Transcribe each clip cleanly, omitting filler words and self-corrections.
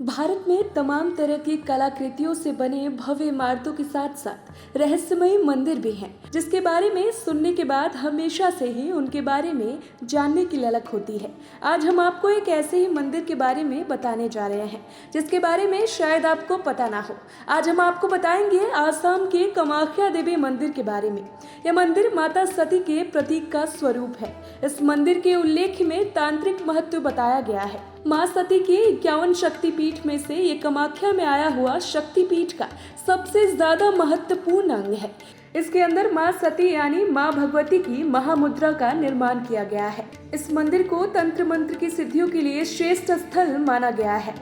भारत में तमाम तरह की कलाकृतियों से बने भव्य इमारतों के साथ साथ रहस्यमयी मंदिर भी हैं, जिसके बारे में सुनने के बाद हमेशा से ही उनके बारे में जानने की ललक होती है। आज हम आपको एक ऐसे ही मंदिर के बारे में बताने जा रहे हैं, जिसके बारे में शायद आपको पता ना हो। आज हम आपको बताएंगे आसाम के कामाख्या देवी मंदिर के बारे में। यह मंदिर माता सती के प्रतीक का स्वरूप है। इस मंदिर के उल्लेख में तांत्रिक महत्व बताया गया है। माँ सती के 51 शक्तिपीठ में से ये कामाख्या में आया हुआ शक्तिपीठ का सबसे ज्यादा महत्वपूर्ण अंग है। इसके अंदर माँ सती यानी माँ भगवती की महामुद्रा का निर्माण किया गया है। इस मंदिर को तंत्र मंत्र की सिद्धियों के लिए श्रेष्ठ स्थल माना गया है।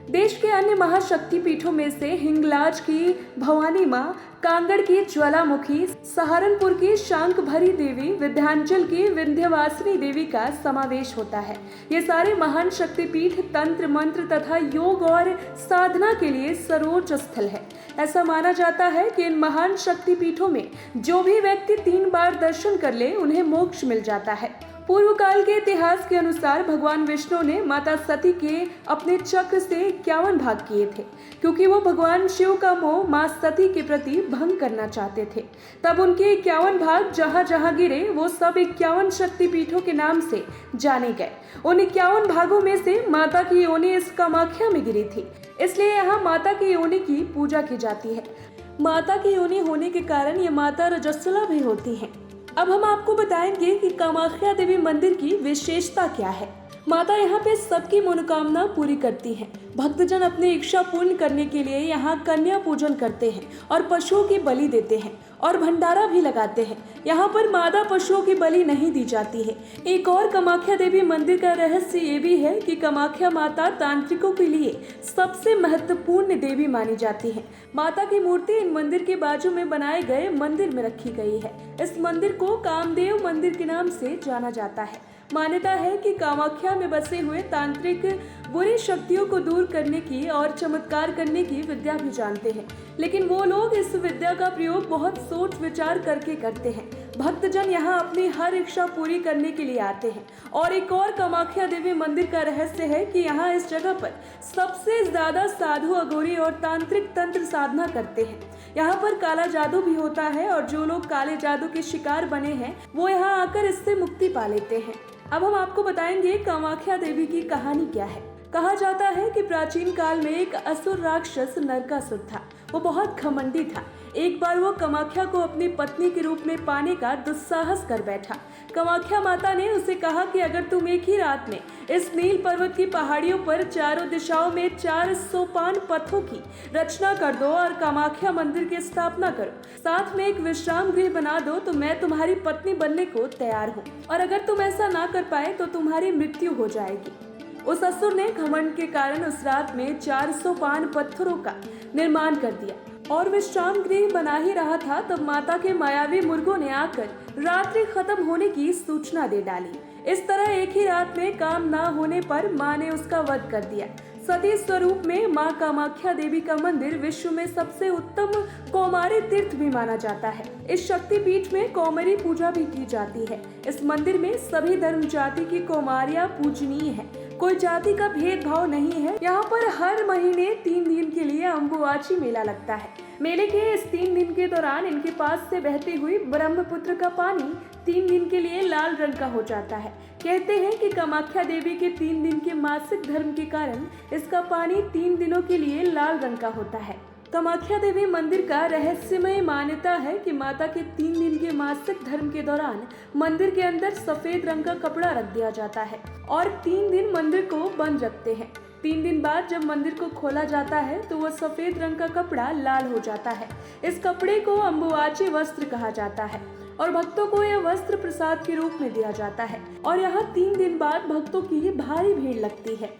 देश के अन्य महाशक्तिपीठों में से हिंगलाज की भवानी माँ, कांगड़ की ज्वालामुखी, सहारनपुर की शांक भरी देवी, विंध्याचल की विंध्यवासिनी देवी का समावेश होता है। ये सारे महान शक्तिपीठ तंत्र मंत्र तथा योग और साधना के लिए सर्वोच्च स्थल है। ऐसा माना जाता है कि इन महान शक्तिपीठों में जो भी व्यक्ति 3 बार दर्शन कर ले उन्हें मोक्ष मिल जाता है। पूर्व काल के इतिहास के अनुसार भगवान विष्णु ने माता सती के अपने चक्र से 51 भाग किए थे, क्योंकि वो भगवान शिव का मोह मां सती के प्रति भंग करना चाहते थे। तब उनके 51 भाग जहां जहां गिरे वो सब 51 शक्तिपीठों के नाम से जाने गए। उन 51 भागों में से माता की योनि इस कामाख्या में गिरी थी, इसलिए यहाँ माता की योनि की पूजा की जाती है। माता की योनि होने के कारण ये माता रजस्वला भी होती है। अब हम आपको बताएंगे कि कामाख्या देवी मंदिर की विशेषता क्या है। माता यहाँ पे सबकी मनोकामना पूरी करती हैं। भक्तजन अपनी इच्छा पूर्ण करने के लिए यहाँ कन्या पूजन करते हैं और पशुओं की बलि देते हैं और भंडारा भी लगाते हैं। यहाँ पर मादा पशुओं की बलि नहीं दी जाती है। एक और कामाख्या देवी मंदिर का रहस्य ये भी है कि कामाख्या माता तांत्रिकों के लिए सबसे महत्वपूर्ण देवी मानी जाती है। माता की मूर्ति इन मंदिर के बाजू में बनाए गए मंदिर में रखी गई है। इस मंदिर को कामदेव मंदिर के नाम से जाना जाता है। मान्यता है कि कामाख्या में बसे हुए तांत्रिक बुरी शक्तियों को दूर करने की और चमत्कार करने की विद्या भी जानते हैं, लेकिन वो लोग इस विद्या का प्रयोग बहुत सोच विचार करके करते हैं। भक्तजन यहाँ अपनी हर इच्छा पूरी करने के लिए आते हैं। और एक और कामाख्या देवी मंदिर का रहस्य है कि यहाँ इस जगह पर सबसे ज्यादा साधु, अघोरी और तांत्रिक तंत्र साधना करते हैं। यहाँ पर काला जादू भी होता है और जो लोग काले जादू के शिकार बने हैं वो यहाँ आकर इससे मुक्ति पा लेते हैं। अब हम आपको बताएंगे कामाख्या देवी की कहानी क्या है। कहा जाता है कि प्राचीन काल में एक असुर राक्षस नरकासुर था। वो बहुत घमंडी था। एक बार वो कामाख्या को अपनी पत्नी के रूप में पाने का दुस्साहस कर बैठा। कामाख्या माता ने उसे कहा कि अगर तुम एक ही रात में इस नील पर्वत की पहाड़ियों पर चारों दिशाओं में 4 सोपान पथों की रचना कर दो और कामाख्या मंदिर की स्थापना करो, साथ में एक विश्राम गृह बना दो, तो मैं तुम्हारी पत्नी बनने को तैयार हूँ, और अगर तुम ऐसा ना कर पाए तो तुम्हारी मृत्यु हो जाएगी। उस असुर ने घमंड के कारण उस रात में 400 पान पत्थरों का निर्माण कर दिया और विश्राम गृह बना ही रहा था तब माता के मायावी मुर्गों ने आकर रात्रि खत्म होने की सूचना दे डाली। इस तरह एक ही रात में काम ना होने पर माँ ने उसका वध कर दिया। सती स्वरूप में माँ कामाख्या देवी का मंदिर विश्व में सबसे उत्तम कौमारी तीर्थ भी माना जाता है। इस शक्तिपीठ में कौमारी पूजा भी की जाती है। इस मंदिर में सभी धर्म जाति की कौमारियाँ पूजनीय है। कोई जाति का भेदभाव नहीं है। यहाँ पर हर महीने 3 दिन के लिए अम्बुवाची मेला लगता है। मेले के इस 3 दिन के दौरान इनके पास से बहती हुई ब्रह्मपुत्र का पानी 3 दिन के लिए लाल रंग का हो जाता है। कहते हैं कि कामाख्या देवी के 3 दिन के मासिक धर्म के कारण इसका पानी 3 दिनों के लिए लाल रंग का होता है। कामाख्या देवी मंदिर का रहस्यमय मान्यता है कि माता के 3 दिन के मासिक धर्म के दौरान मंदिर के अंदर सफेद रंग का कपड़ा रख दिया जाता है और 3 दिन मंदिर को बंद रखते हैं। 3 दिन बाद जब मंदिर को खोला जाता है तो वह सफेद रंग का कपड़ा लाल हो जाता है। इस कपड़े को अम्बुवाची वस्त्र कहा जाता है और भक्तों को यह वस्त्र प्रसाद के रूप में दिया जाता है और यहाँ 3 दिन बाद भक्तों की भारी भीड़ लगती है।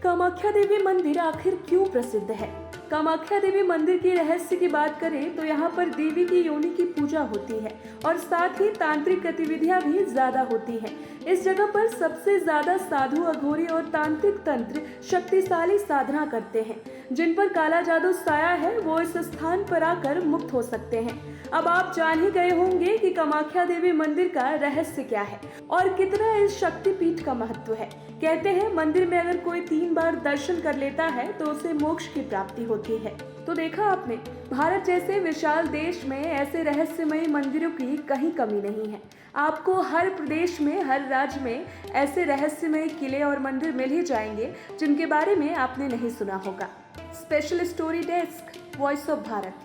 कामाख्या देवी मंदिर आखिर क्यों प्रसिद्ध है? कामाख्या देवी मंदिर की रहस्य की बात करें तो यहाँ पर देवी की योनि की पूजा होती है और साथ ही तांत्रिक गतिविधियाँ भी ज्यादा होती हैं। इस जगह पर सबसे ज्यादा साधु, अघोरी और तांत्रिक तंत्र शक्तिशाली साधना करते हैं। जिन पर काला जादू साया है वो इस स्थान पर आकर मुक्त हो सकते हैं। अब आप जान ही गए होंगे कि कामाख्या देवी मंदिर का रहस्य क्या है और कितना इस शक्तिपीठ का महत्व है। कहते हैं मंदिर में अगर कोई 3 बार दर्शन कर लेता है तो उसे मोक्ष की प्राप्ति होती है। तो देखा आपने, भारत जैसे विशाल देश में ऐसे रहस्यमयी मंदिरों की कहीं कमी नहीं है। आपको हर प्रदेश में, हर राज्य में ऐसे रहस्यमय किले और मंदिर मिल ही जाएंगे जिनके बारे में आपने नहीं सुना होगा। Special story desk, voice of Bharat.